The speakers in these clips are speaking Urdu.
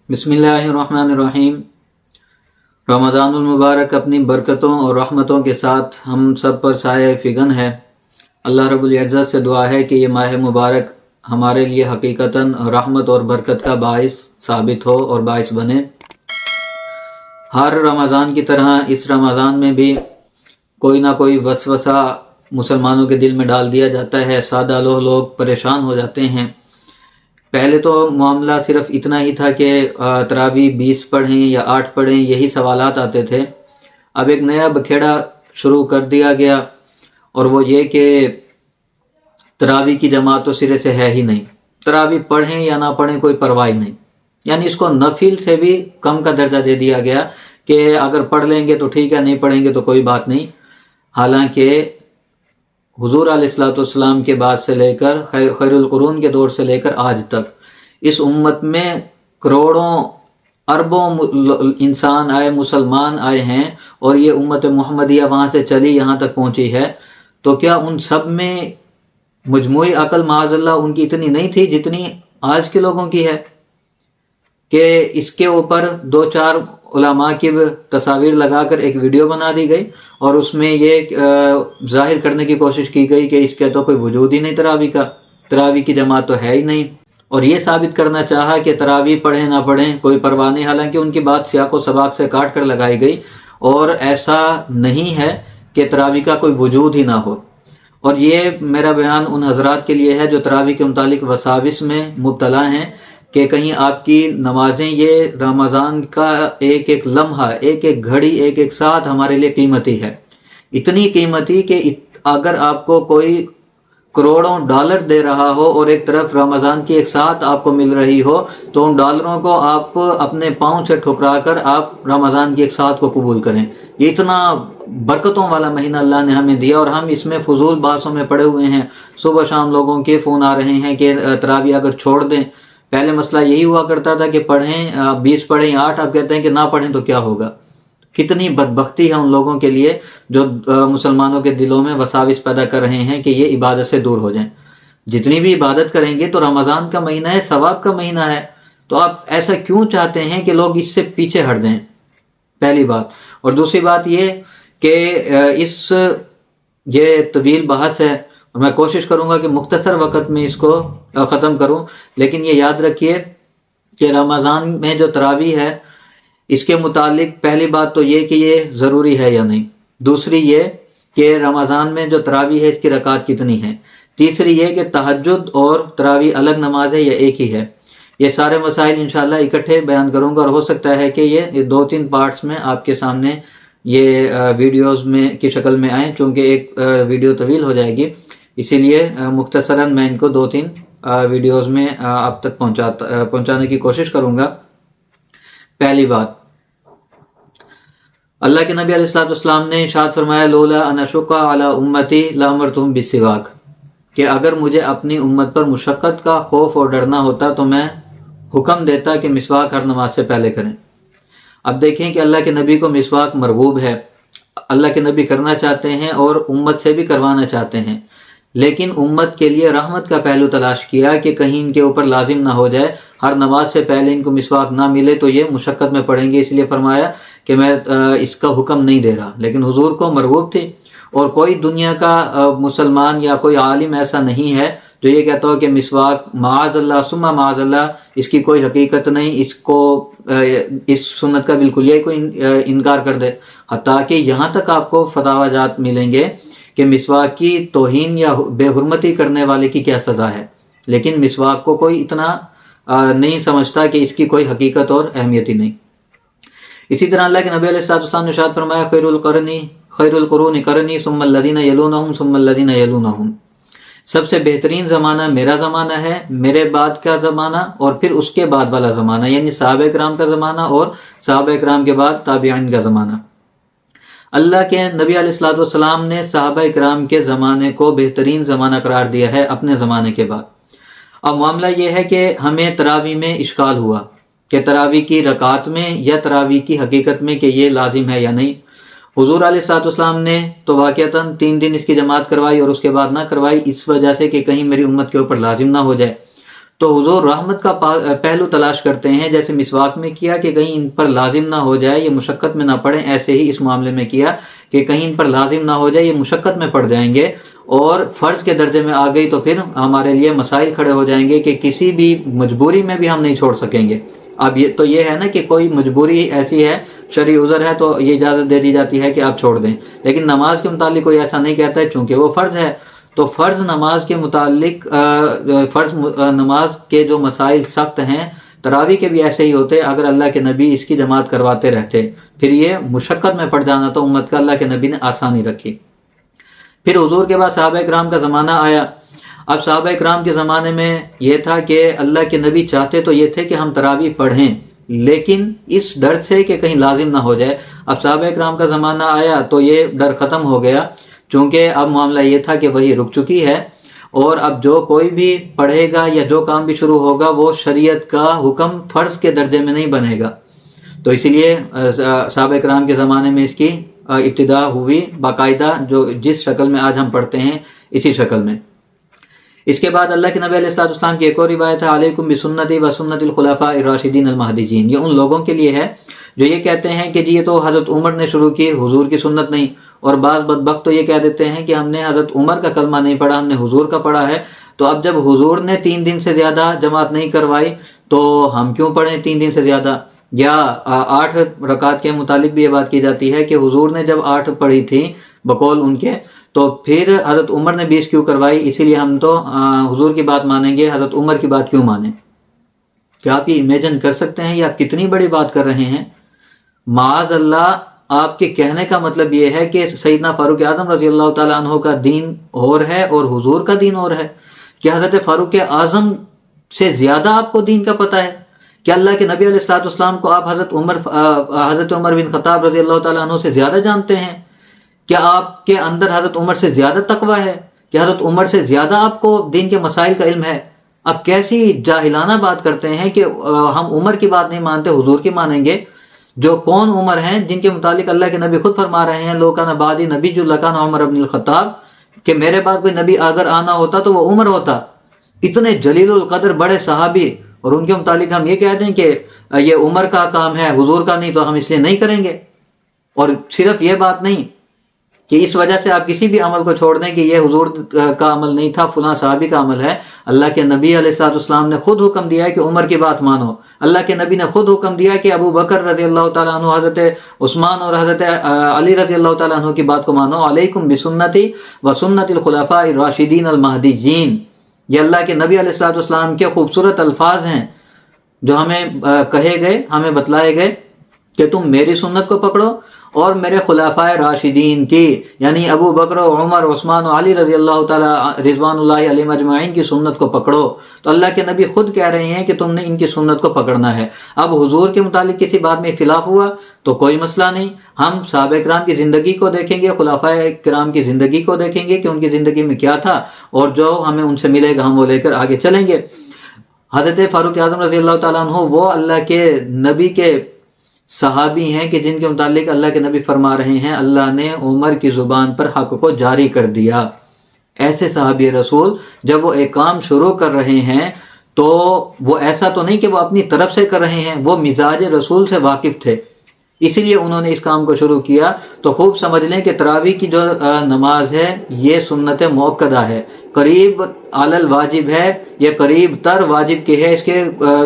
بسم اللہ الرحمن الرحیم۔ رمضان المبارک اپنی برکتوں اور رحمتوں کے ساتھ ہم سب پر سایہ فگن ہے۔ اللہ رب العزت سے دعا ہے کہ یہ ماہ مبارک ہمارے لیے حقیقتاً رحمت اور برکت کا باعث ثابت ہو اور باعث بنے۔ ہر رمضان کی طرح اس رمضان میں بھی کوئی نہ کوئی وسوسہ مسلمانوں کے دل میں ڈال دیا جاتا ہے، سادہ لوگ پریشان ہو جاتے ہیں۔ پہلے تو معاملہ صرف اتنا ہی تھا کہ تراویح 20 پڑھیں یا 8 پڑھیں، یہی سوالات آتے تھے۔ اب ایک نیا بکھیڑا شروع کر دیا گیا، اور وہ یہ کہ تراویح کی جماعت تو سرے سے ہے ہی نہیں، تراویح پڑھیں یا نہ پڑھیں کوئی پرواہ نہیں، یعنی اس کو نفل سے بھی کم کا درجہ دے دیا گیا کہ اگر پڑھ لیں گے تو ٹھیک ہے، نہیں پڑھیں گے تو کوئی بات نہیں۔ حالانکہ حضور علیہ الصلوۃ والسلام کے بعد سے لے کر خیر القرون کے دور سے لے کر آج تک اس امت میں کروڑوں اربوں انسان آئے، مسلمان آئے ہیں، اور یہ امت محمدیہ وہاں سے چلی یہاں تک پہنچی ہے۔ تو کیا ان سب میں مجموعی عقل معاذ اللہ ان کی اتنی نہیں تھی جتنی آج کے لوگوں کی ہے؟ کہ اس کے اوپر 2-4 علماء کی تصاویر لگا کر ایک ویڈیو بنا دی گئی، اور اس میں یہ ظاہر کرنے کی کوشش کی گئی کہ اس کے تو کوئی وجود ہی نہیں تراویح کی جماعت تو ہے ہی نہیں، اور یہ ثابت کرنا چاہا کہ تراویح پڑھیں نہ پڑھیں کوئی پرواہ نہیں۔ حالانکہ ان کی بات سیاق و سباق سے کاٹ کر لگائی گئی، اور ایسا نہیں ہے کہ تراویح کا کوئی وجود ہی نہ ہو۔ اور یہ میرا بیان ان حضرات کے لیے ہے جو تراویح کے متعلق وساوس میں مبتلا ہیں، کہ کہیں آپ کی نمازیں، یہ رمضان کا ایک ایک لمحہ، ایک ایک گھڑی، ایک ایک ساتھ ہمارے لیے قیمتی ہے، اتنی قیمتی کہ اگر آپ کو کوئی کروڑوں ڈالر دے رہا ہو اور ایک طرف رمضان کی ایک ساتھ آپ کو مل رہی ہو، تو ان ڈالروں کو آپ اپنے پاؤں سے ٹھکرا کر آپ رمضان کی ایک ساتھ کو قبول کریں۔ یہ اتنا برکتوں والا مہینہ اللہ نے ہمیں دیا، اور ہم اس میں فضول بحثوں میں پڑے ہوئے ہیں۔ صبح شام لوگوں کے فون آ رہے ہیں کہ تراویح اگر چھوڑ دیں، پہلے مسئلہ یہی ہوا کرتا تھا کہ پڑھیں 20 پڑھیں 8، اب کہتے ہیں کہ نہ پڑھیں تو کیا ہوگا۔ کتنی بدبختی ہے ان لوگوں کے لیے جو مسلمانوں کے دلوں میں وساوس پیدا کر رہے ہیں کہ یہ عبادت سے دور ہو جائیں۔ جتنی بھی عبادت کریں گے تو رمضان کا مہینہ ہے، ثواب کا مہینہ ہے، تو آپ ایسا کیوں چاہتے ہیں کہ لوگ اس سے پیچھے ہٹ دیں؟ پہلی بات۔ اور دوسری بات یہ کہ یہ طویل بحث ہے، اور میں کوشش کروں گا کہ مختصر وقت میں اس کو ختم کروں، لیکن یہ یاد رکھیے کہ رمضان میں جو تراویح ہے اس کے متعلق پہلی بات تو یہ کہ یہ ضروری ہے یا نہیں، دوسری یہ کہ رمضان میں جو تراویح ہے اس کی رکعت کتنی ہے، تیسری یہ کہ تہجد اور تراویح الگ نماز ہے یا ایک ہی ہے۔ یہ سارے مسائل انشاءاللہ اکٹھے بیان کروں گا، اور ہو سکتا ہے کہ یہ 2-3 پارٹس میں آپ کے سامنے یہ ویڈیوز میں کی شکل میں آئیں، چونکہ ایک ویڈیو طویل ہو جائے گی، اسی لیے مختصراً میں ان کو 2-3 ویڈیوز میں آپ تک پہنچانے کی کوشش کروں گا۔ پہلی بات، اللہ کے نبی علیہ الصلوۃ والسلام نے ارشاد فرمایا لولا ان اشق علی امتی لامرتہم بالسواک، کہ اگر مجھے اپنی امت پر مشقت کا خوف اور ڈرنا ہوتا تو میں حکم دیتا کہ مسواک ہر نماز سے پہلے کریں۔ اب دیکھیں کہ اللہ کے نبی کو مسواک مرغوب ہے، اللہ کے نبی کرنا چاہتے ہیں اور امت سے بھی کروانا چاہتے ہیں، لیکن امت کے لیے رحمت کا پہلو تلاش کیا کہ کہیں ان کے اوپر لازم نہ ہو جائے، ہر نماز سے پہلے ان کو مسواک نہ ملے تو یہ مشقت میں پڑیں گے، اس لیے فرمایا کہ میں اس کا حکم نہیں دے رہا، لیکن حضور کو مرغوب تھی۔ اور کوئی دنیا کا مسلمان یا کوئی عالم ایسا نہیں ہے جو یہ کہتا ہو کہ مسواک معاذ اللہ ثم معاذ اللہ اس کی کوئی حقیقت نہیں، اس سنت کا بالکل یہ کوئی انکار کر دے، حتیٰ کہ یہاں تک آپ کو فتاوی جات ملیں گے کہ مسواک کی توہین یا بے حرمتی کرنے والے کی کیا سزا ہے، لیکن مسواک کو کوئی اتنا نہیں سمجھتا کہ اس کی کوئی حقیقت اور اہمیت ہی نہیں۔ اسی طرح اللہ کے نبی علیہ الصلوۃ والسلام نے ارشاد فرمایا خیر القرون قرنی ثم الذین یلونہم ثم الذین یلونہم، سب سے بہترین زمانہ میرا زمانہ ہے، میرے بعد کا زمانہ، اور پھر اس کے بعد والا زمانہ، یعنی صحابہ کرام کا زمانہ اور صحابہ کرام کے بعد تابعین کا زمانہ۔ اللہ کے نبی علیہ الصلوۃ والسلام نے صحابہ کرام کے زمانے کو بہترین زمانہ قرار دیا ہے اپنے زمانے کے بعد۔ اب معاملہ یہ ہے کہ ہمیں تراویح میں اشکال ہوا کہ تراویح کی رکعت میں یا تراویح کی حقیقت میں کہ یہ لازم ہے یا نہیں۔ حضور علیہ الصلوۃ والسلام نے تو واقعتاً 3 دن اس کی جماعت کروائی اور اس کے بعد نہ کروائی، اس وجہ سے کہ کہیں میری امت کے اوپر لازم نہ ہو جائے۔ تو حضور رحمت کا پہلو تلاش کرتے ہیں، جیسے مسواک میں کیا کہ کہیں ان پر لازم نہ ہو جائے، یہ مشقت میں نہ پڑیں، ایسے ہی اس معاملے میں کیا کہ کہیں ان پر لازم نہ ہو جائے، یہ مشقت میں پڑ جائیں گے اور فرض کے درجے میں آ گئی تو پھر ہمارے لیے مسائل کھڑے ہو جائیں گے کہ کسی بھی مجبوری میں بھی ہم نہیں چھوڑ سکیں گے۔ اب یہ ہے نا کہ کوئی مجبوری ایسی ہے، شرعی عذر ہے، تو یہ اجازت دے دی جاتی ہے کہ آپ چھوڑ دیں، لیکن نماز کے متعلق کوئی ایسا نہیں کہتا ہے چونکہ وہ فرض ہے۔ تو فرض نماز کے متعلق فرض نماز کے جو مسائل سخت ہیں، تراویح کے بھی ایسے ہی ہوتے، اگر اللہ کے نبی اس کی جماعت کرواتے رہتے، پھر یہ مشقت میں پڑ جانا تو امت کا اللہ کے نبی نے آسانی رکھی۔ پھر حضور کے بعد صحابہ اکرام کا زمانہ آیا۔ اب صحابہ اکرام کے زمانے میں یہ تھا کہ اللہ کے نبی چاہتے تو یہ تھے کہ ہم تراویح پڑھیں، لیکن اس ڈر سے کہ کہیں لازم نہ ہو جائے۔ اب صحابہ اکرام کا زمانہ آیا تو یہ ڈر ختم ہو گیا، چونکہ اب معاملہ یہ تھا کہ وہی رک چکی ہے، اور اب جو کوئی بھی پڑھے گا یا جو کام بھی شروع ہوگا وہ شریعت کا حکم فرض کے درجے میں نہیں بنے گا۔ تو اسی لیے صحابہ اکرام کے زمانے میں اس کی ابتدا ہوئی باقاعدہ، جو جس شکل میں آج ہم پڑھتے ہیں اسی شکل میں۔ اس کے بعد اللہ کے نبی علیہ السلام کی ایک اور روایت ہے، علیکم بسنتی و سنت الخلفاء الراشدین المہدیین۔ یہ ان لوگوں کے لیے ہے جو یہ کہتے ہیں کہ جی یہ تو حضرت عمر نے شروع کی، حضور کی سنت نہیں، اور بعض بدبخت تو یہ کہہ دیتے ہیں کہ ہم نے حضرت عمر کا کلمہ نہیں پڑھا، ہم نے حضور کا پڑھا ہے۔ تو اب جب حضور نے 3 دن سے زیادہ جماعت نہیں کروائی تو ہم کیوں پڑھیں 3 دن سے زیادہ؟ یا 8 رکعت کے متعلق بھی یہ بات کی جاتی ہے کہ حضور نے جب 8 پڑھی تھی بقول ان کے، تو پھر حضرت عمر نے 20 کیوں کروائی؟ اسی لیے ہم تو حضور کی بات مانیں گے، حضرت عمر کی بات کیوں مانیں؟ کیا آپ یہ امیجن کر سکتے ہیں یہ آپ کتنی بڑی بات کر رہے ہیں؟ معاذ اللہ، آپ کے کہنے کا مطلب یہ ہے کہ سیدنا فاروق اعظم رضی اللہ تعالیٰ عنہ کا دین اور ہے اور حضور کا دین اور ہے؟ کیا حضرت فاروق اعظم سے زیادہ آپ کو دین کا پتہ ہے؟ کیا اللہ کے نبی علیہ الصلوۃ والسلام کو آپ حضرت عمر بن خطاب رضی اللہ تعالیٰ عنہ سے زیادہ جانتے ہیں؟ کیا آپ کے اندر حضرت عمر سے زیادہ تقویٰ ہے؟ کیا حضرت عمر سے زیادہ آپ کو دین کے مسائل کا علم ہے؟ آپ کیسی جاہلانہ بات کرتے ہیں کہ ہم عمر کی بات نہیں مانتے، حضور کی مانیں گے؟ جو کون عمر ہیں جن کے متعلق اللہ کے نبی خود فرما رہے ہیں، لو کان بعدی نبی جو لکان عمر بن الخطاب، کہ میرے بعد کوئی نبی اگر آنا ہوتا تو وہ عمر ہوتا۔ اتنے جلیل القدر بڑے صحابی، اور ان کے متعلق ہم یہ کہہ دیں کہ یہ عمر کا کام ہے حضور کا نہیں، تو ہم اس لیے نہیں کریں گے۔ اور صرف یہ بات نہیں کہ اس وجہ سے آپ کسی بھی عمل کو چھوڑ دیں کہ یہ حضور کا عمل نہیں تھا، فلاں صحابی کا عمل ہے۔ اللہ کے نبی علیہ الصلوۃ والسلام نے خود حکم دیا ہے کہ عمر کی بات مانو۔ اللہ کے نبی نے خود حکم دیا کہ ابو بکر رضی اللہ تعالیٰ عنہ، حضرت عثمان اور حضرت علی رضی اللہ تعالیٰ عنہ کی بات کو مانو۔ علیکم بسنتی و سنت الخلفاء الراشدین المہدیین۔ یہ اللہ کے نبی علیہ الصلوۃ والسلام کے خوبصورت الفاظ ہیں جو ہمیں کہے گئے، ہمیں بتلائے گئے کہ تم میری سنت کو پکڑو اور میرے خلفائے راشدین کی، یعنی ابو بکر و عمر عثمان و علی رضی اللہ تعالیٰ رضوان اللہ علیہم اجمعین کی سنت کو پکڑو۔ تو اللہ کے نبی خود کہہ رہے ہیں کہ تم نے ان کی سنت کو پکڑنا ہے۔ اب حضور کے متعلق کسی بات میں اختلاف ہوا تو کوئی مسئلہ نہیں، ہم صحابہ کرام کی زندگی کو دیکھیں گے، خلفائے کرام کی زندگی کو دیکھیں گے کہ ان کی زندگی میں کیا تھا، اور جو ہمیں ان سے ملے گا ہم وہ لے کر آگے چلیں گے۔ حضرت فاروق اعظم رضی اللہ تعالیٰ عنہ وہ اللہ کے نبی کے صحابی ہیں کہ جن کے متعلق اللہ کے نبی فرما رہے ہیں اللہ نے عمر کی زبان پر حق کو جاری کر دیا۔ ایسے صحابی رسول جب وہ ایک کام شروع کر رہے ہیں تو وہ ایسا تو نہیں کہ وہ اپنی طرف سے کر رہے ہیں، وہ مزاج رسول سے واقف تھے، اسی لیے انہوں نے اس کام کو شروع کیا۔ تو خوب سمجھ لیں کہ تراویح کی جو نماز ہے یہ سنت موقدہ ہے، قریب علی الواجب ہے، یہ قریب تر واجب کی ہے۔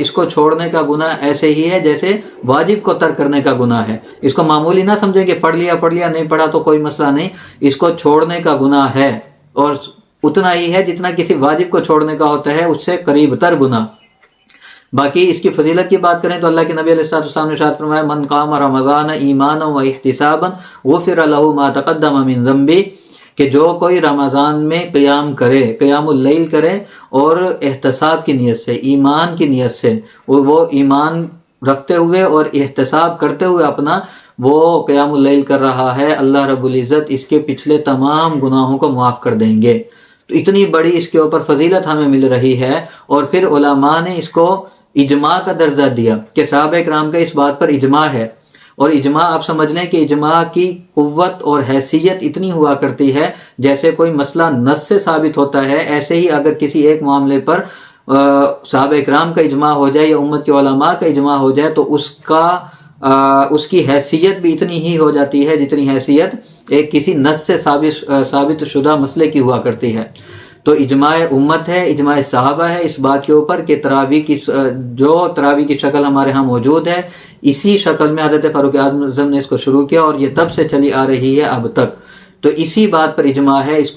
اس کو چھوڑنے کا گناہ ایسے ہی ہے جیسے واجب کو ترک کرنے کا گناہ ہے۔ اس کو معمولی نہ سمجھیں کہ پڑھ لیا نہیں پڑھا تو کوئی مسئلہ نہیں، اس کو چھوڑنے کا گناہ ہے، اور اتنا ہی ہے جتنا کسی واجب کو چھوڑنے کا ہوتا ہے، اس سے قریب تر گناہ۔ باقی اس کی فضیلت کی بات کریں تو اللہ کے نبی علیہ السلام نے ارشاد فرمایا من قام رمضان ایمانا و احتسابا غفر له ما تقدم من ذنبه، کہ جو کوئی رمضان میں قیام کرے، قیام اللیل کرے، اور احتساب کی نیت سے، ایمان کی نیت سے، وہ ایمان رکھتے ہوئے اور احتساب کرتے ہوئے اپنا وہ قیام اللیل کر رہا ہے، اللہ رب العزت اس کے پچھلے تمام گناہوں کو معاف کر دیں گے۔ تو اتنی بڑی اس کے اوپر فضیلت ہمیں مل رہی ہے، اور پھر علماء نے اس کو اجماع کا درجہ دیا کہ صحابہ کرام کا اس بات پر اجماع ہے، اور اجماع آپ سمجھ لیں کہ اجماع کی قوت اور حیثیت اتنی ہوا کرتی ہے جیسے کوئی مسئلہ نص سے ثابت ہوتا ہے، ایسے ہی اگر کسی ایک معاملے پر صحابہ اکرام کا اجماع ہو جائے یا امت کے علماء کا اجماع ہو جائے تو اس کی حیثیت بھی اتنی ہی ہو جاتی ہے جتنی حیثیت ایک کسی نص سے ثابت شدہ مسئلے کی ہوا کرتی ہے۔ تو اجماع امت ہے، اجماع صحابہ ہے اس بات کے اوپر کہ تراویح کی شکل ہمارے ہاں موجود ہے، اسی شکل میں حضرت فاروق اعظم نے اس کو شروع کیا اور یہ تب سے چلی آ رہی ہے اب تک۔ تو اسی بات پر اجماع ہے، اس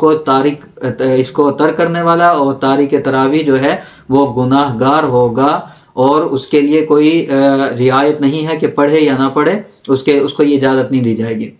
کو ترک کرنے والا اور تارک تراویح جو ہے وہ گناہ گار ہوگا، اور اس کے لیے کوئی رعایت نہیں ہے کہ پڑھے یا نہ پڑھے، اس کو یہ اجازت نہیں دی جائے گی۔